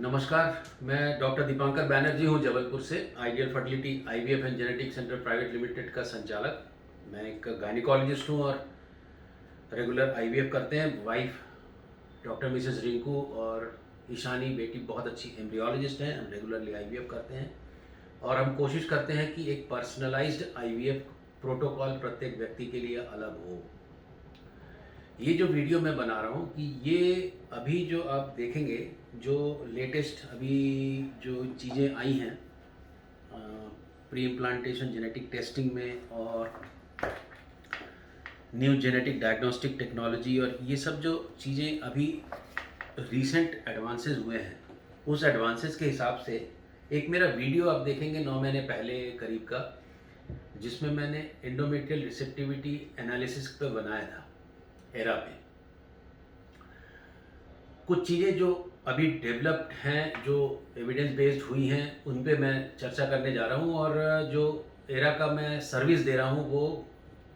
नमस्कार, मैं डॉक्टर दीपांकर बैनर्जी हूँ जबलपुर से। Ideal fertility IVF and genetic centre private limited का संचालक। मैं एक गायनिकोलॉजिस्ट हूँ और रेगुलर आईवीएफ करते हैं। वाइफ डॉक्टर मिसेस रिंकू और ईशानी बेटी बहुत अच्छी एम्ब्रियोलॉजिस्ट हैं। हम रेगुलरली आईवीएफ करते हैं और हम कोशिश करते हैं कि एक पर्सनलाइज्ड आईवीएफ प्रोटोकॉल प्रत्येक व्यक्ति के लिए अलग हो। ये जो वीडियो मैं बना रहा हूँ कि ये अभी जो आप देखेंगे, जो लेटेस्ट अभी जो चीज़ें आई हैं प्री इम्प्लांटेशन जेनेटिक टेस्टिंग में और न्यू जेनेटिक डायग्नोस्टिक टेक्नोलॉजी, और ये सब जो चीज़ें अभी रीसेंट एडवांसेस हुए हैं, उस एडवांसेस के हिसाब से एक मेरा वीडियो आप देखेंगे 9 महीने पहले करीब का, जिसमें मैंने एंडोमेट्रियल रिसेप्टिविटी एनालिसिस पे बनाया था एरा पे। कुछ चीज़ें जो अभी डेवलप्ड हैं, जो एविडेंस बेस्ड हुई हैं, उन पे मैं चर्चा करने जा रहा हूँ। और जो एरा का मैं सर्विस दे रहा हूँ वो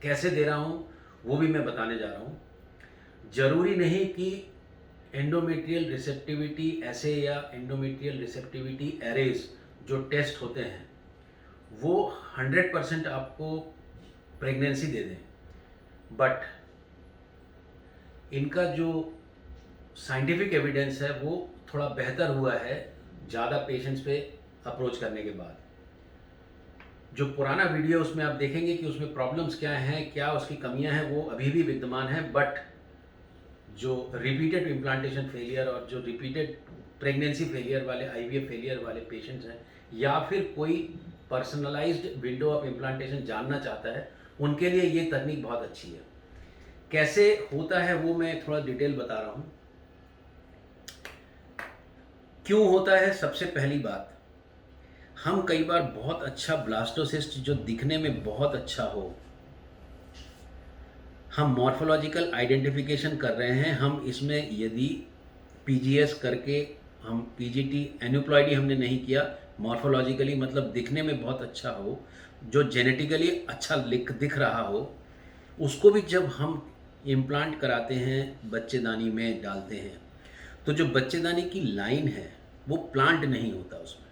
कैसे दे रहा हूँ वो भी मैं बताने जा रहा हूँ। ज़रूरी नहीं कि एंडोमेट्रियल रिसेप्टिविटी ऐसे या एंडोमेट्रियल रिसेप्टिविटी एरेज जो टेस्ट होते हैं वो 100% आपको प्रेगनेंसी दे दें, बट इनका जो साइंटिफिक एविडेंस है वो थोड़ा बेहतर हुआ है ज़्यादा पेशेंट्स पे अप्रोच करने के बाद। जो पुराना वीडियो उसमें आप देखेंगे कि उसमें प्रॉब्लम्स क्या हैं, क्या उसकी कमियां हैं, वो अभी भी विद्यमान हैं। बट जो रिपीटेड इम्प्लांटेशन फेलियर और जो रिपीटेड प्रेगनेंसी फेलियर वाले, आईवीएफ फेलियर वाले पेशेंट्स हैं, या फिर कोई पर्सनलाइज्ड विंडो ऑफ इम्प्लांटेशन जानना चाहता है, उनके लिए ये तकनीक बहुत अच्छी है। कैसे होता है वो मैं थोड़ा डिटेल बता रहा हूँ। क्यों होता है? सबसे पहली बात, हम कई बार बहुत अच्छा ब्लास्टोसिस्ट जो दिखने में बहुत अच्छा हो, हम मॉर्फोलॉजिकल आइडेंटिफिकेशन कर रहे हैं, हम इसमें यदि पीजीएस करके, हम पीजीटी एन्यूप्लॉइडी हमने नहीं किया, मॉर्फोलॉजिकली मतलब दिखने में बहुत अच्छा हो, जो जेनेटिकली अच्छा दिख रहा हो, उसको भी जब हम इम्प्लांट कराते हैं, बच्चेदानी में डालते हैं, तो जो बच्चेदानी की लाइन है वो प्लांट नहीं होता उसमें।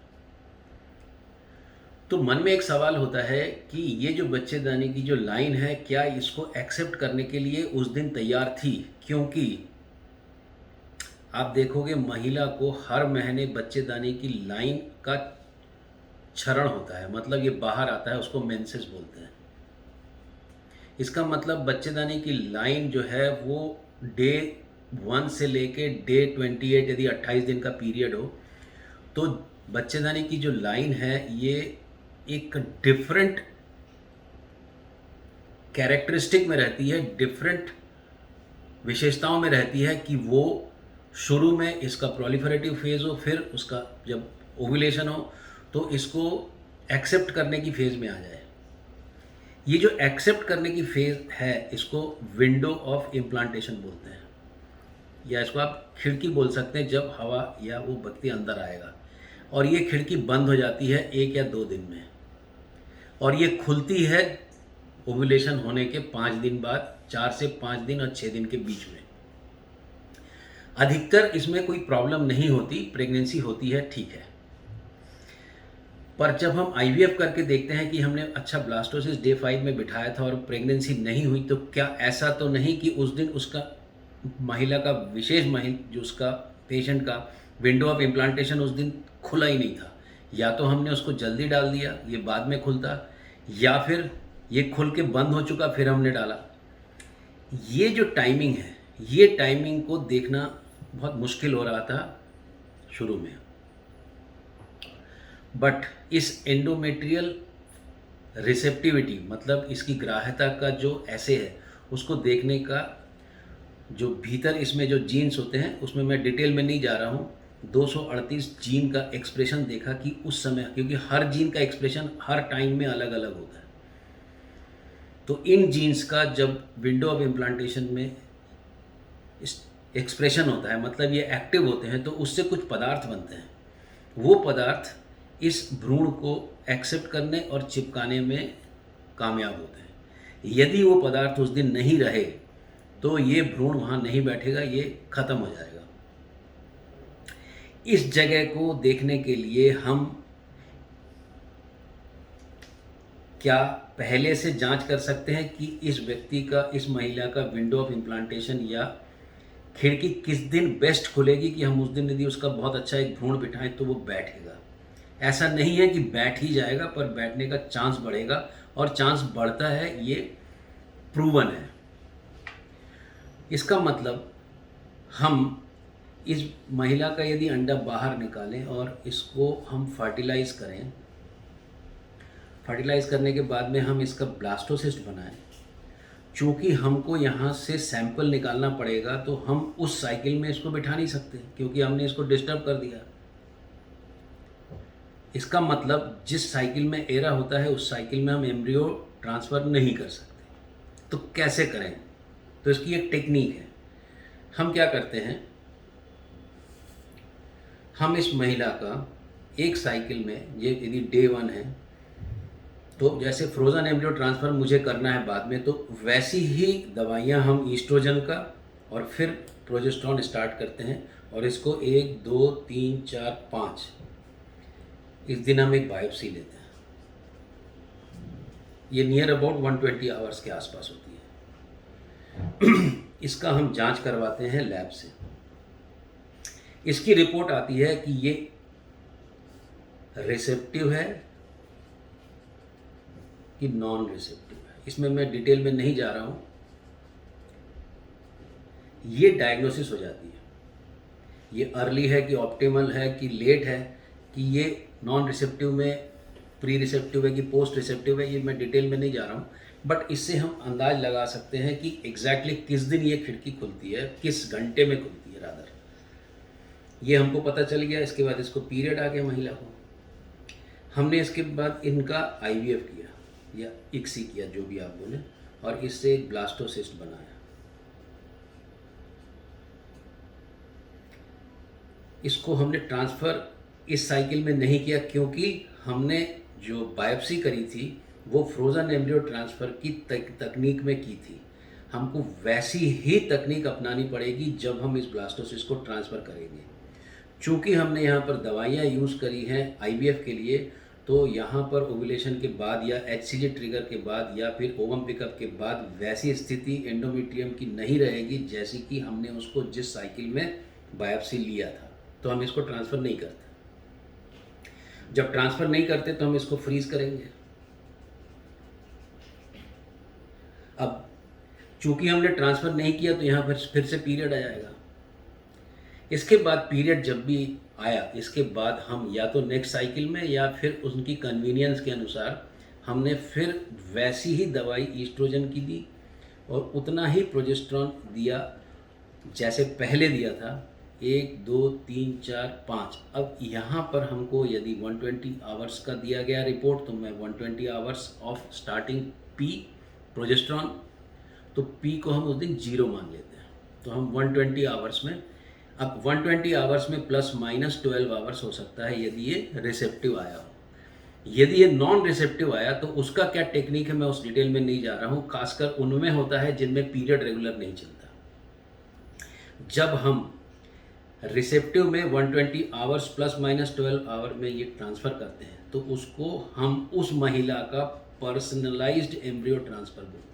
तो मन में एक सवाल होता है कि ये जो बच्चेदानी की जो लाइन है, क्या इसको एक्सेप्ट करने के लिए उस दिन तैयार थी? क्योंकि आप देखोगे महिला को हर महीने बच्चेदानी की लाइन का क्षरण होता है, मतलब ये बाहर आता है, उसको मेंसेस बोलते हैं। इसका मतलब बच्चेदानी की लाइन जो है वो डे 1 से लेके डे 28, यदि 28 दिन का पीरियड हो, तो बच्चेदानी की जो लाइन है ये एक डिफरेंट कैरेक्टरिस्टिक में रहती है, डिफरेंट विशेषताओं में रहती है कि वो शुरू में इसका प्रोलिफरेटिव फेज़ हो, फिर उसका जब ओव्यूलेशन हो तो इसको एक्सेप्ट करने की फेज़ में आ जाए। ये जो एक्सेप्ट करने की फेज़ है, इसको विंडो ऑफ इम्प्लांटेशन बोलते हैं, या इसको आप खिड़की बोल सकते हैं, जब हवा या वो व्यक्ति अंदर आएगा। और ये खिड़की बंद हो जाती है 1 या 2 दिन में, और ये खुलती है ओव्यूलेशन होने के 5 दिन बाद, 4 से 5 दिन और 6 दिन के बीच में। अधिकतर इसमें कोई प्रॉब्लम नहीं होती, प्रेगनेंसी होती है, ठीक है। पर जब हम आईवीएफ करके देखते हैं कि हमने अच्छा ब्लास्टोसिस डे 5 में बिठाया था और प्रेगनेंसी नहीं हुई, तो क्या ऐसा तो नहीं कि उस दिन उसका महिला का जो उसका पेशेंट का विंडो ऑफ इम्प्लांटेशन उस दिन खुला ही नहीं था? या तो हमने उसको जल्दी डाल दिया, ये बाद में खुलता, या फिर ये खुल के बंद हो चुका, फिर हमने डाला। ये जो टाइमिंग है, ये टाइमिंग को देखना बहुत मुश्किल हो रहा था शुरू में। बट इस एंडोमेट्रियल रिसेप्टिविटी, मतलब इसकी ग्राह्यता का जो ऐसे है, उसको देखने का जो भीतर इसमें जो जीन्स होते हैं, उसमें मैं डिटेल में नहीं जा रहा हूँ, 238 जीन का एक्सप्रेशन देखा कि उस समय, क्योंकि हर जीन का एक्सप्रेशन हर टाइम में अलग अलग होता है, तो इन जीन्स का जब विंडो ऑफ इम्प्लांटेशन में एक्सप्रेशन होता है, मतलब ये एक्टिव होते हैं, तो उससे कुछ पदार्थ बनते हैं। वो पदार्थ इस भ्रूण को एक्सेप्ट करने और चिपकाने में कामयाब होते हैं। यदि वो पदार्थ उस दिन नहीं रहे तो ये भ्रूण वहाँ नहीं बैठेगा, ये खत्म हो जाएगा। इस जगह को देखने के लिए हम क्या पहले से जांच कर सकते हैं कि इस व्यक्ति का, इस महिला का विंडो ऑफ इम्प्लांटेशन या खिड़की किस दिन बेस्ट खुलेगी कि हम उस दिन यदि उसका बहुत अच्छा एक भ्रूण बिठाएं तो वो बैठेगा। ऐसा नहीं है कि बैठ ही जाएगा, पर बैठने का चांस बढ़ेगा, और चांस बढ़ता है, ये प्रूवन है। इसका मतलब हम इस महिला का यदि अंडा बाहर निकालें और इसको हम फर्टिलाइज करें, फर्टिलाइज करने के बाद में हम इसका ब्लास्टोसिस्ट बनाएं, चूँकि हमको यहाँ से सैंपल निकालना पड़ेगा तो हम उस साइकिल में इसको बिठा नहीं सकते क्योंकि हमने इसको डिस्टर्ब कर दिया। इसका मतलब जिस साइकिल में एरा होता है उस साइकिल में हम एम्ब्रियो ट्रांसफ़र नहीं कर सकते। तो कैसे करें? तो इसकी एक टेक्निक है। हम क्या करते हैं, हम इस महिला का एक साइकिल में, ये यदि डे 1 है तो जैसे फ्रोज़न एम्ब्रियो ट्रांसफ़र मुझे करना है बाद में, तो वैसी ही दवाइयाँ हम ईस्ट्रोजन का और फिर प्रोजेस्टेरॉन स्टार्ट करते हैं, और इसको 1 2 3 4 5 इस दिन हम एक बायोप्सी लेते हैं। ये नियर अबाउट 120 आवर्स के आसपास होती है। इसका हम जांच करवाते हैं लैब से। इसकी रिपोर्ट आती है कि ये रिसेप्टिव है कि नॉन रिसेप्टिव है। इसमें मैं डिटेल में नहीं जा रहा हूँ। ये डायग्नोसिस हो जाती है, ये अर्ली है कि ऑप्टिमल है कि लेट है, कि ये नॉन रिसेप्टिव में प्री रिसेप्टिव है कि पोस्ट रिसेप्टिव है, ये मैं डिटेल में नहीं जा रहा हूँ। बट इससे हम अंदाज लगा सकते हैं कि एग्जैक्टली किस दिन ये खिड़की खुलती है, किस घंटे में खुलती है रादर, ये हमको पता चल गया। इसके बाद इसको पीरियड आ गया महिला को। हमने इसके बाद इनका IVF किया या ICSI किया, जो भी आप बोलें, और इससे एक ब्लास्टोसिस्ट बनाया। इसको हमने ट्रांसफ़र इस साइकिल में नहीं किया क्योंकि हमने जो बायोप्सी करी थी वो फ्रोज़न एम्ब्रियो ट्रांसफ़र की तकनीक में की थी। हमको वैसी ही तकनीक अपनानी पड़ेगी जब हम इस ब्लास्टोसिस्ट को ट्रांसफ़र करेंगे। चूँकि हमने यहाँ पर दवाइयाँ यूज़ करी हैं IVF के लिए, तो यहाँ पर ओव्यूलेशन के बाद या HCG ट्रिगर के बाद या फिर ओवम पिकअप के बाद वैसी स्थिति एंडोमेट्रियम की नहीं रहेगी जैसी कि हमने उसको जिस साइकिल में बायोप्सी लिया था। तो हम इसको ट्रांसफ़र नहीं करते। जब ट्रांसफ़र नहीं करते तो हम इसको फ्रीज़ करेंगे। अब चूँकि हमने ट्रांसफ़र नहीं किया तो यहाँ पर फिर से पीरियड आ जाएगा। इसके बाद पीरियड जब भी आया, इसके बाद हम या तो नेक्स्ट साइकिल में या फिर उनकी कन्वीनियंस के अनुसार हमने फिर वैसी ही दवाई ईस्ट्रोजन की दी और उतना ही प्रोजेस्टेरॉन दिया जैसे पहले दिया था, 1 2 3 4 5। अब यहाँ पर हमको यदि 120 आवर्स का दिया गया रिपोर्ट, तो मैं 120 hours of starting P progesterone, तो पी को हम उस दिन 0 मान लेते हैं। तो हम 120 आवर्स में, अब 120 आवर्स में प्लस माइनस 12 आवर्स हो सकता है यदि ये रिसेप्टिव आया हो। यदि ये नॉन रिसेप्टिव आया तो उसका क्या टेक्निक है मैं उस डिटेल में नहीं जा रहा हूँ। खासकर उनमें होता है जिनमें पीरियड रेगुलर नहीं चलता। जब हम रिसेप्टिव में 120 आवर्स प्लस माइनस 12 आवर में ये ट्रांसफ़र करते हैं तो उसको हम उस महिला का पर्सनलाइज्ड एम्ब्रियो ट्रांसफ़र बोलते हैं।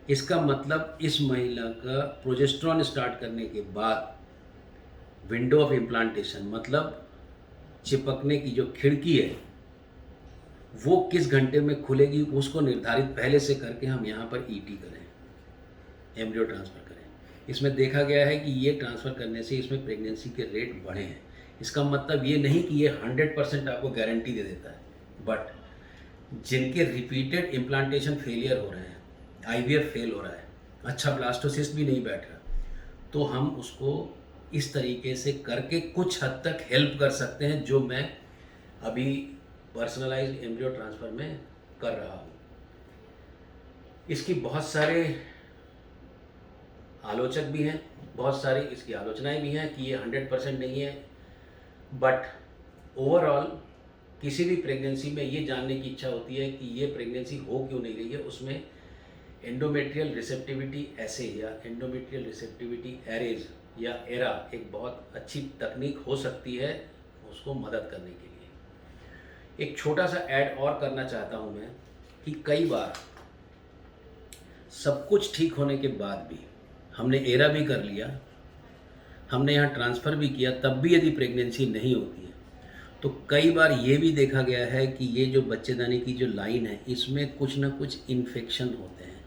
इसका मतलब इस महिला का प्रोजेस्टेरॉन स्टार्ट करने के बाद विंडो ऑफ इम्प्लांटेशन, मतलब चिपकने की जो खिड़की है वो किस घंटे में खुलेगी, उसको निर्धारित पहले से करके हम यहाँ पर ET करें, एम्ब्रियो ट्रांसफ़र करें। इसमें देखा गया है कि ये ट्रांसफ़र करने से इसमें प्रेगनेंसी के रेट बढ़े हैं। इसका मतलब ये नहीं कि ये 100% आपको गारंटी दे देता है, बट जिनके रिपीटेड इम्प्लांटेशन फेलियर हो रहे हैं, IVF फेल हो रहा है, अच्छा ब्लास्टोसिस्ट भी नहीं बैठ रहा, तो हम उसको इस तरीके से करके कुछ हद तक हेल्प कर सकते हैं, जो मैं अभी पर्सनलाइज्ड एम्ब्रियो ट्रांसफ़र में कर रहा हूँ। इसकी बहुत सारे आलोचक भी हैं, बहुत सारी इसकी आलोचनाएं भी हैं कि ये 100% नहीं है, बट ओवरऑल किसी भी प्रेगनेंसी में ये जानने की इच्छा होती है कि ये प्रेगनेंसी हो क्यों नहीं रही है। उसमें एंडोमेट्रियल रिसेप्टिविटी एसे या एंडोमेट्रियल रिसेप्टिविटी एरेज या एरा एक बहुत अच्छी तकनीक हो सकती है उसको मदद करने के लिए। एक छोटा सा ऐड और करना चाहता हूँ मैं कि कई बार सब कुछ ठीक होने के बाद भी हमने एरा भी कर लिया, हमने यहाँ ट्रांसफ़र भी किया, तब भी यदि प्रेगनेंसी नहीं होती है तो कई बार ये भी देखा गया है कि ये जो बच्चेदानी की जो लाइन है इसमें कुछ ना कुछ इन्फेक्शन होते हैं।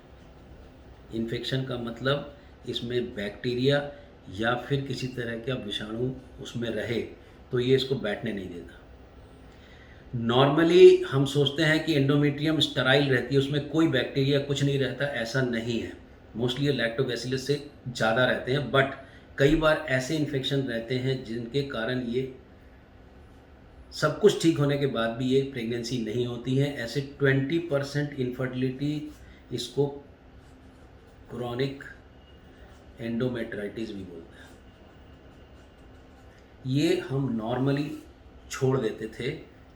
इन्फेक्शन का मतलब इसमें बैक्टीरिया या फिर किसी तरह का विषाणु उसमें रहे तो ये इसको बैठने नहीं देता। नॉर्मली हम सोचते हैं कि एंडोमेट्रियम स्टराइल रहती है, उसमें कोई बैक्टीरिया कुछ नहीं रहता, ऐसा नहीं है। मोस्टली ये लैक्टोबैसिलस से ज़्यादा रहते हैं, बट कई बार ऐसे इन्फेक्शन रहते हैं जिनके कारण ये सब कुछ ठीक होने के बाद भी ये प्रेगनेंसी नहीं होती है। ऐसे 20% इनफर्टिलिटी इसको क्रॉनिक एंडोमेट्राइटिस भी बोलते हैं। ये हम नॉर्मली छोड़ देते थे,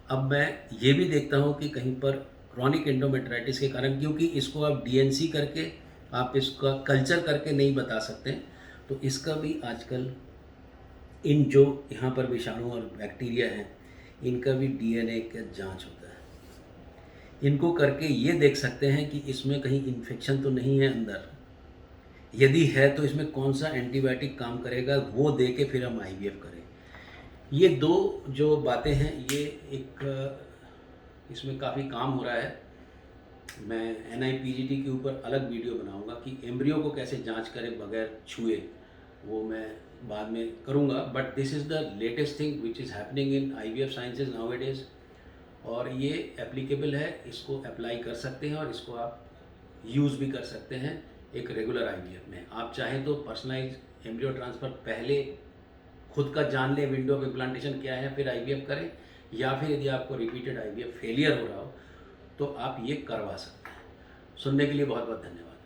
अब मैं ये भी देखता हूँ कि कहीं पर क्रॉनिक एंडोमेट्राइटिस के कारण, क्योंकि इसको आप डीएनसी करके आप इसका कल्चर करके नहीं बता सकते, तो इसका भी आजकल इन जो यहाँ पर विषाणु और बैक्टीरिया हैं इनका भी डीएनए का जांच होता है। इनको करके ये देख सकते हैं कि इसमें कहीं इन्फेक्शन तो नहीं है अंदर, यदि है तो इसमें कौन सा एंटीबायोटिक काम करेगा वो दे के फिर हम आईवीएफ करें। ये दो जो बातें हैं ये एक इसमें काफ़ी काम हो रहा है। मैं एनआईपीजीटी के ऊपर अलग वीडियो बनाऊंगा कि एम्ब्रियो को कैसे जांच करें बगैर छुए, वो मैं बाद में करूंगा। But this is the latest thing which is happening in IVF sciences nowadays, और ये एप्लीकेबल है, इसको अप्लाई कर सकते हैं और इसको आप यूज़ भी कर सकते हैं एक रेगुलर आईवीएफ में। आप चाहें तो पर्सनलाइज एम्ब्रियो ट्रांसफ़र पहले खुद का जान लें, विंडो ऑफ इम्प्लांटेशन क्या है, फिर आईवीएफ करें, या फिर यदि आपको रिपीटेड आईवीएफ फेलियर हो रहा हो तो आप ये करवा सकते हैं। सुनने के लिए बहुत बहुत धन्यवाद।